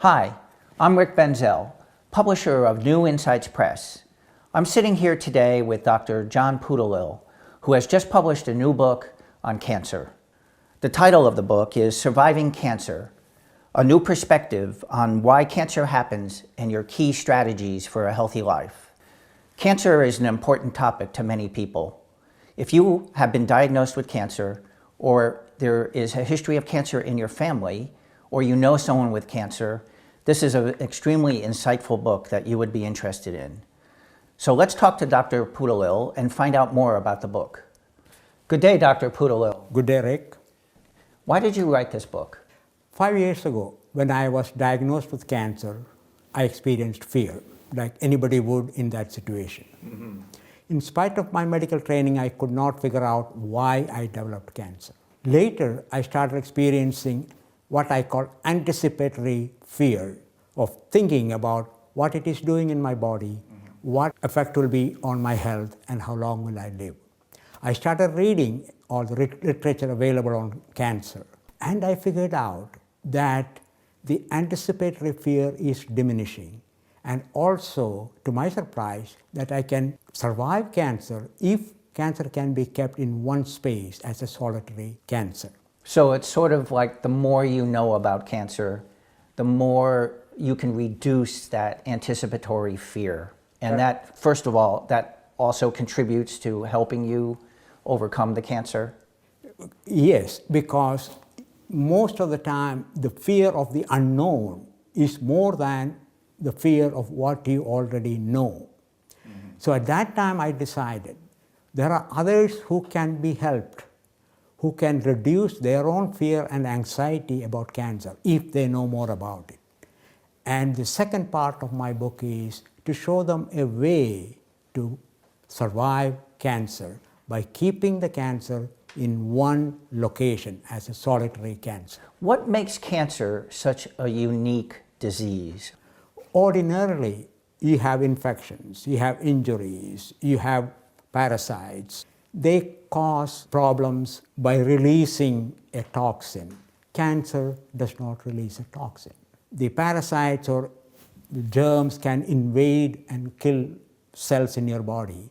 Hi, I'm Rick Benzel, publisher of New Insights Press. I'm sitting here today with Dr. John Poothullil, who has just published a new book on cancer. The title of the book is Surviving Cancer, a new perspective on why cancer happens and your key strategies for a healthy life. Cancer is an important topic to many people. If you have been diagnosed with cancer, or there is a history of cancer in your family, or you know someone with cancer, this is an extremely insightful book that you would be interested in. So let's talk to Dr. Poothullil and find out more about the book. Good day, Dr. Poothullil. Good day, Rick. Why did you write this book? 5 years ago, when I was diagnosed with cancer, I experienced fear, like anybody would in that situation. In spite of my medical training, I could not figure out why I developed cancer. Later, I started experiencing what I call anticipatory fear of thinking about what it is doing in my body, what effect will be on my health, and how long will I live. I started reading all the literature available on cancer, and I figured out that the anticipatory fear is diminishing, and also, to my surprise, that I can survive cancer if cancer can be kept in one space as a solitary cancer. So it's sort of like the more you know about cancer, the more you can reduce that anticipatory fear. And that, first of all, that also contributes to helping you overcome the cancer? Yes, because most of the time, the fear of the unknown is more than the fear of what you already know. So at that time, I decided there are others who can be helped, who can reduce their own fear and anxiety about cancer if they know more about it. And the second part of my book is to show them a way to survive cancer by keeping the cancer in one location as a solitary cancer. What makes cancer such a unique disease? Ordinarily, you have infections, you have injuries, you have parasites. They cause problems by releasing a toxin. Cancer does not release a toxin. The parasites or the germs can invade and kill cells in your body.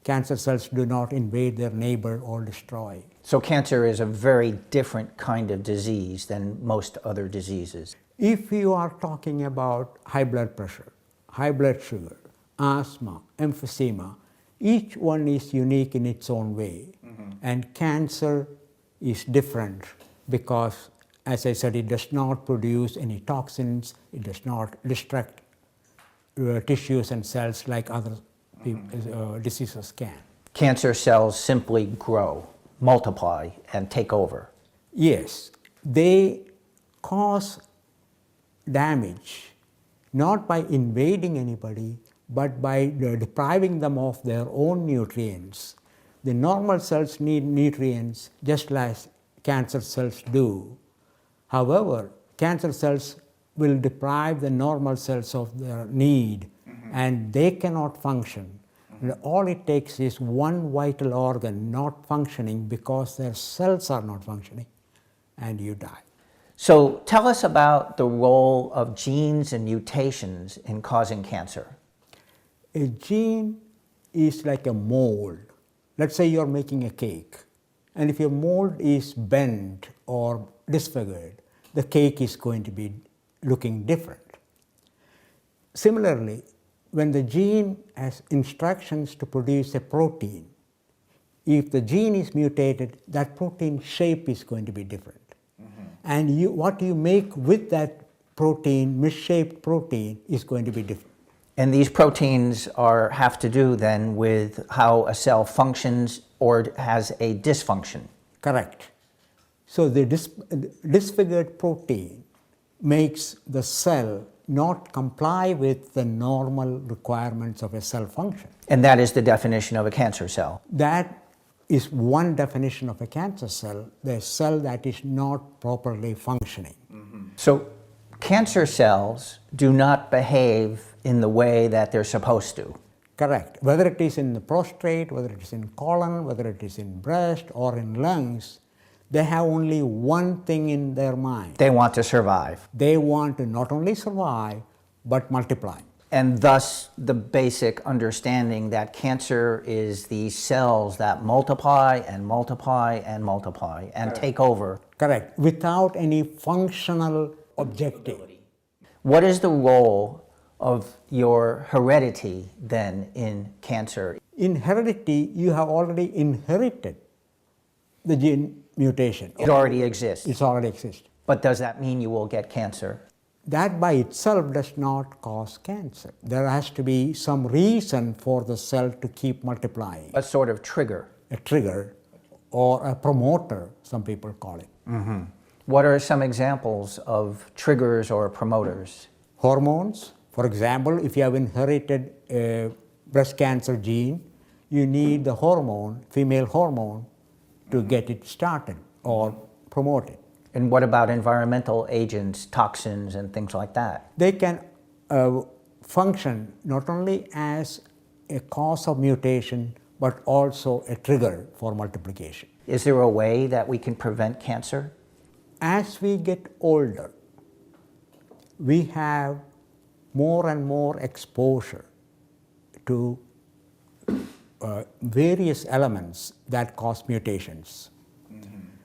Cancer cells do not invade their neighbor or destroy. So cancer is a very different kind of disease than most other diseases. If you are talking about high blood pressure, high blood sugar, asthma, emphysema, each one is unique in its own way. And cancer is different because, as I said, it does not produce any toxins, it does not destruct tissues and cells like other diseases can. Cancer cells simply grow, multiply, and take over. Yes, they cause damage not by invading anybody, but by depriving them of their own nutrients. The normal cells need nutrients just as cancer cells do. However, cancer cells will deprive the normal cells of their need, and they cannot function. And all it takes is one vital organ not functioning because their cells are not functioning, and you die. So tell us about the role of genes and mutations in causing cancer. A gene is like a mold. Let's say you're making a cake, and if your mold is bent or disfigured, the cake is going to be looking different. Similarly, when the gene has instructions to produce a protein, if the gene is mutated, that protein shape is going to be different. And what you make with that protein, misshaped protein, is going to be different. And these proteins have to do then with how a cell functions or has a dysfunction. Correct. So the disfigured protein makes the cell not comply with the normal requirements of a cell function. And that is the definition of a cancer cell. That is one definition of a cancer cell, the cell that is not properly functioning. So cancer cells do not behave in the way that they're supposed to. Correct. Whether it is in the prostate, whether it is in colon, whether it is in breast or in lungs, They have only one thing in their mind. They want to survive. They want to not only survive, but multiply. And thus the basic understanding that cancer is these cells that multiply and multiply and multiply and take over. Correct. Without any functional objective. What is the role of your heredity then in cancer? In heredity, you have already inherited the gene mutation. It already exists. It already exists. But does that mean you will get cancer? That by itself does not cause cancer. There has to be some reason for the cell to keep multiplying. A sort of trigger. A trigger or a promoter, some people call it. Mm-hmm. What are some examples of triggers or promoters? Hormones. For example, if you have inherited a breast cancer gene, you need the hormone, female hormone, to get it started or promote it. And what about environmental agents, toxins, and things like that? They can function not only as a cause of mutation, but also a trigger for multiplication. Is there a way that we can prevent cancer? As we get older, we have more and more exposure to various elements that cause mutations.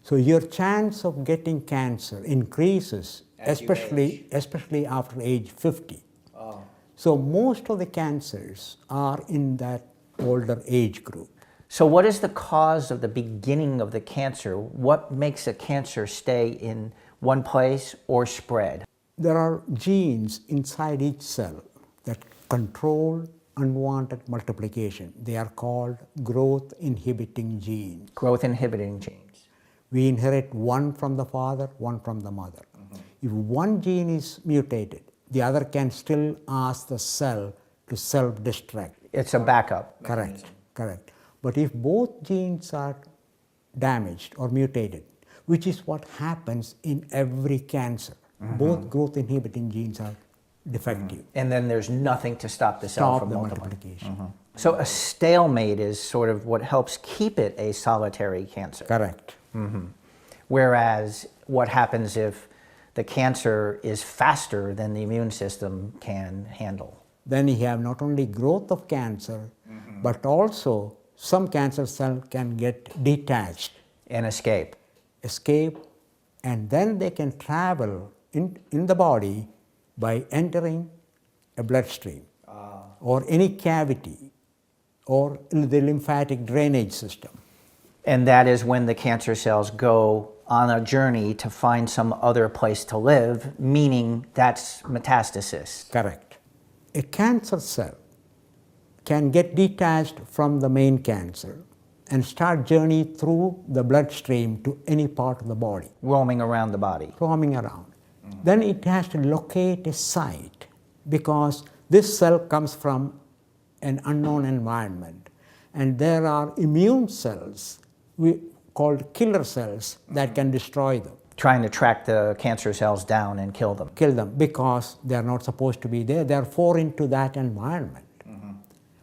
So your chance of getting cancer increases, especially after age 50. Oh. So most of the cancers are in that older age group. So what is the cause of the beginning of the cancer? What makes a cancer stay in one place or spread? There are genes inside each cell that control unwanted multiplication. They are called growth inhibiting genes. Growth inhibiting genes. We inherit one from the father, one from the mother. If one gene is mutated, the other can still ask the cell to self-destruct. It's a backup. Correct, correct. But if both genes are damaged or mutated, which is what happens in every cancer, both growth inhibiting genes are defective. And then there's nothing to stop the cell from multiplying. multiplication. So a stalemate is sort of what helps keep it a solitary cancer. Correct. Whereas what happens if the cancer is faster than the immune system can handle? Then you have not only growth of cancer, but also some cancer cell can get detached. And escape. And then they can travel in the body by entering a bloodstream or any cavity or the lymphatic drainage system. And that is when the cancer cells go on a journey to find some other place to live, meaning that's metastasis. Correct. A cancer cell can get detached from the main cancer and start journey through the bloodstream to any part of the body. Roaming around the body. Roaming around. Then it has to locate a site because this cell comes from an unknown environment. And there are immune cells called killer cells that can destroy them. Trying to track the cancer cells down and kill them. Kill them because they are not supposed to be there. They are foreign to that environment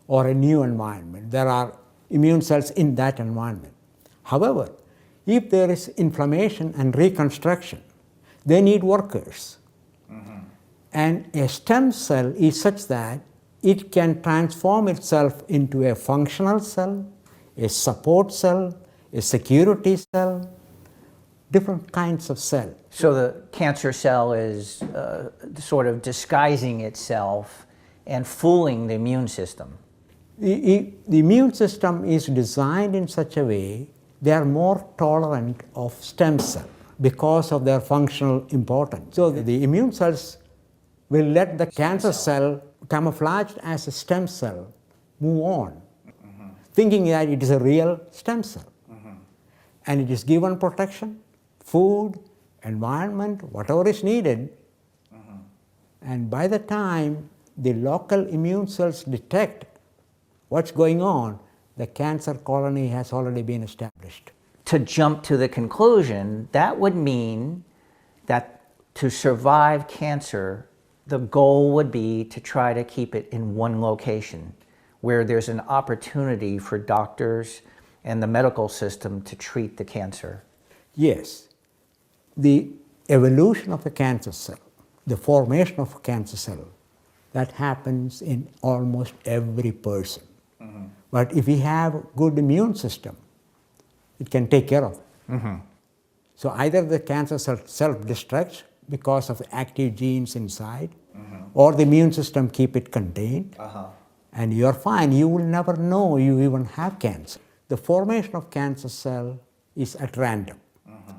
or a new environment. There are immune cells in that environment. However, if there is inflammation and reconstruction, they need workers. And a stem cell is such that it can transform itself into a functional cell, a support cell, a security cell, different kinds of cell. So the cancer cell is sort of disguising itself and fooling the immune system. The immune system is designed in such a way they are more tolerant of stem cell because of their functional importance. So the immune cells will let the cancer cell camouflaged as a stem cell move on, thinking that it is a real stem cell. And it is given protection, food, environment, whatever is needed. And by the time the local immune cells detect what's going on, the cancer colony has already been established. To jump to the conclusion, that would mean that to survive cancer, the goal would be to try to keep it in one location where there's an opportunity for doctors and the medical system to treat the cancer. Yes, the evolution of a cancer cell, the formation of a cancer cell, that happens in almost every person. But if we have a good immune system, it can take care of it. So either the cancer cell self-destructs because of the active genes inside, or the immune system keep it contained, and you're fine. You will never know you even have cancer. The formation of cancer cell is at random.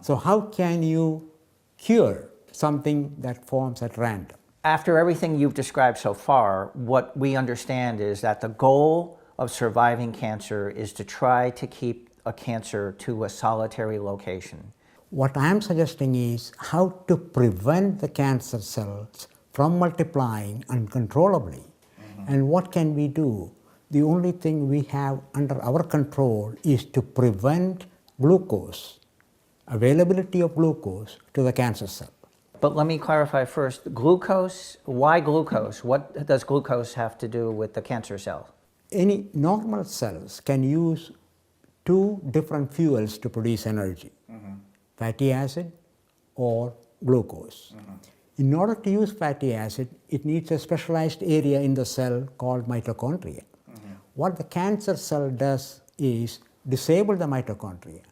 So how can you cure something that forms at random? After everything you've described so far, what we understand is that the goal of surviving cancer is to try to keep a cancer to a solitary location. What I'm suggesting is how to prevent the cancer cells from multiplying uncontrollably. And what can we do? The only thing we have under our control is to prevent glucose, availability of glucose to the cancer cell. But let me clarify first, glucose, why glucose? What does glucose have to do with the cancer cell? Any normal cells can use two different fuels to produce energy, fatty acid or glucose. In order to use fatty acid, it needs a specialized area in the cell called mitochondria. What the cancer cell does is disable the mitochondria,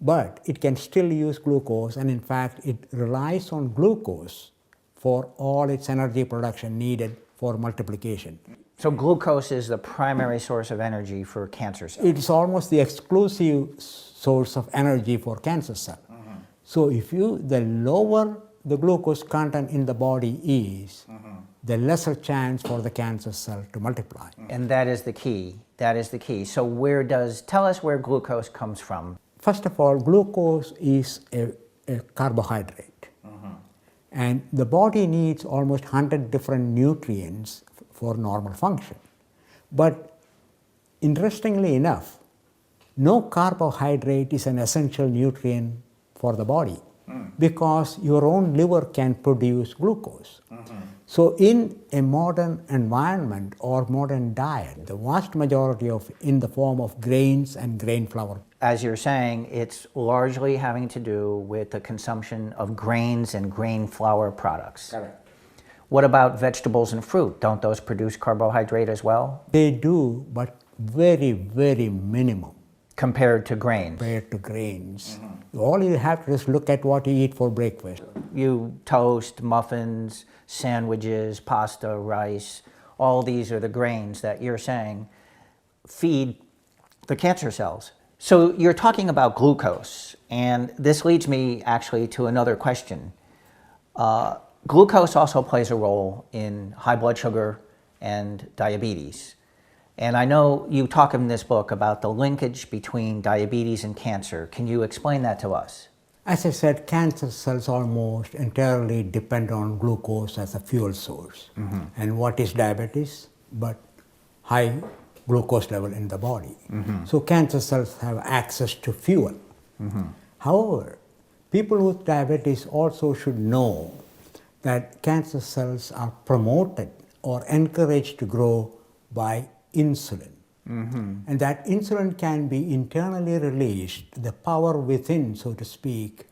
but it can still use glucose, and in fact it relies on glucose for all its energy production needed for multiplication. So glucose is the primary source of energy for cancer cells. It is almost the exclusive source of energy for cancer cell. So the lower the glucose content in the body is, the lesser chance for the cancer cell to multiply. And that is the key. That is the key. So tell us where glucose comes from. First of all, glucose is a carbohydrate. And the body needs almost 100 different nutrients for normal function. But interestingly enough, no carbohydrate is an essential nutrient for the body because your own liver can produce glucose. So in a modern environment or modern diet, the vast majority of in the form of grains and grain flour. As you're saying, it's largely having to do with the consumption of grains and grain flour products. Correct. What about vegetables and fruit? Don't those produce carbohydrate as well? They do, but very, very minimum. Compared to grains? Compared to grains. All you have to do is look at what you eat for breakfast. You toast, muffins, sandwiches, pasta, rice, all these are the grains that you're saying feed the cancer cells. So you're talking about glucose, and this leads me actually to another question. Glucose also plays a role in high blood sugar and diabetes. And I know you talk in this book about the linkage between diabetes and cancer. Can you explain that to us? As I said, cancer cells almost entirely depend on glucose as a fuel source. And what is diabetes? But high glucose level in the body. So cancer cells have access to fuel. However, people with diabetes also should know that cancer cells are promoted or encouraged to grow by insulin. And that insulin can be internally released, the power within, so to speak,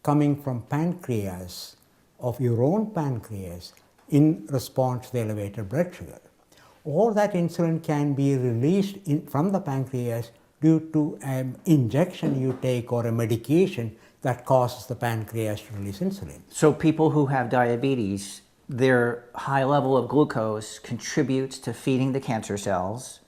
coming from pancreas, of your own pancreas, in response to the elevated blood sugar. Or that insulin can be released from the pancreas due to an injection you take or a medication that causes the pancreas to release insulin. So people who have diabetes, their high level of glucose contributes to feeding the cancer cells.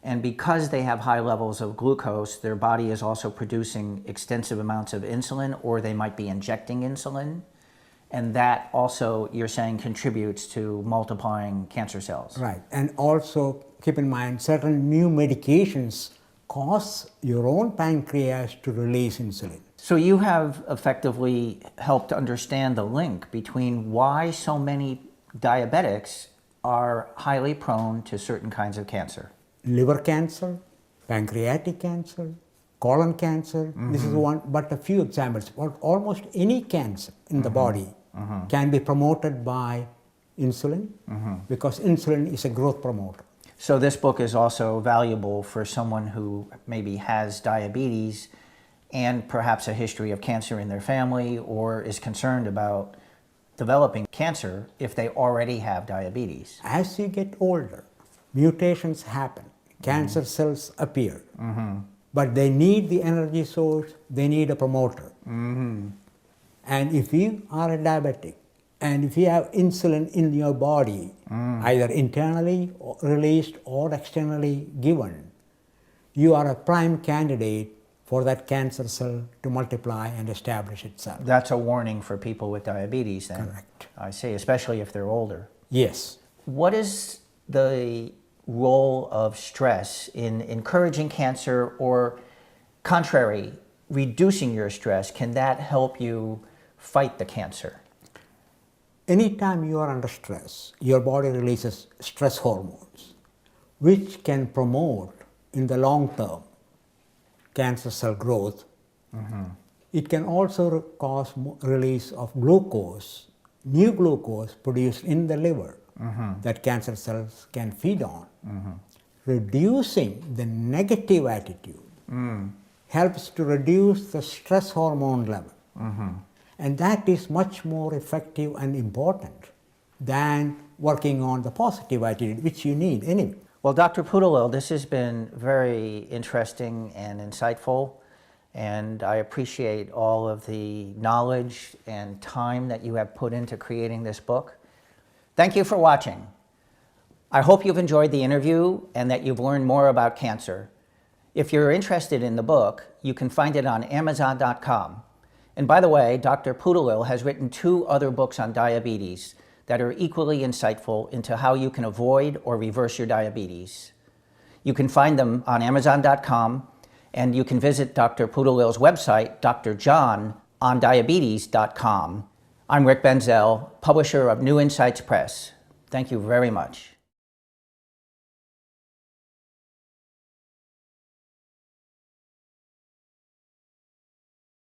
And because they have high levels of glucose, their body is also producing extensive amounts of insulin, or they might be injecting insulin. And that also, you're saying, contributes to multiplying cancer cells. Right. And also keep in mind, certain new medications cause your own pancreas to release insulin. So you have effectively helped understand the link between why so many diabetics are highly prone to certain kinds of cancer. Liver cancer, pancreatic cancer, colon cancer. This is one, but a few examples. But almost any cancer in the body can be promoted by insulin because insulin is a growth promoter. So this book is also valuable for someone who maybe has diabetes and perhaps a history of cancer in their family, or is concerned about developing cancer if they already have diabetes. As you get older, mutations happen, cancer cells appear, but they need the energy source, they need a promoter. And if you are a diabetic, and if you have insulin in your body, either internally released or externally given, you are a prime candidate for that cancer cell to multiply and establish itself. That's a warning for people with diabetes then. Correct. I see, especially if they're older. Yes. What is the role of stress in encouraging cancer, or contrary, reducing your stress? Can that help you fight the cancer? Anytime you are under stress, your body releases stress hormones, which can promote in the long term cancer cell growth. It can also cause release of glucose, new glucose produced in the liver that cancer cells can feed on. Reducing the negative attitude helps to reduce the stress hormone level. And that is much more effective and important than working on the positive attitude, which you need anyway. Well, Dr. Poothullil, this has been very interesting and insightful, and I appreciate all of the knowledge and time that you have put into creating this book. Thank you for watching. I hope you've enjoyed the interview and that you've learned more about cancer. If you're interested in the book, you can find it on Amazon.com. And by the way, Dr. Poothullil has written 2 other books on diabetes that are equally insightful into how you can avoid or reverse your diabetes. You can find them on Amazon.com, and you can visit Dr. Poothullil's website, drjohnondiabetes.com. I'm Rick Benzel, publisher of New Insights Press. Thank you very much.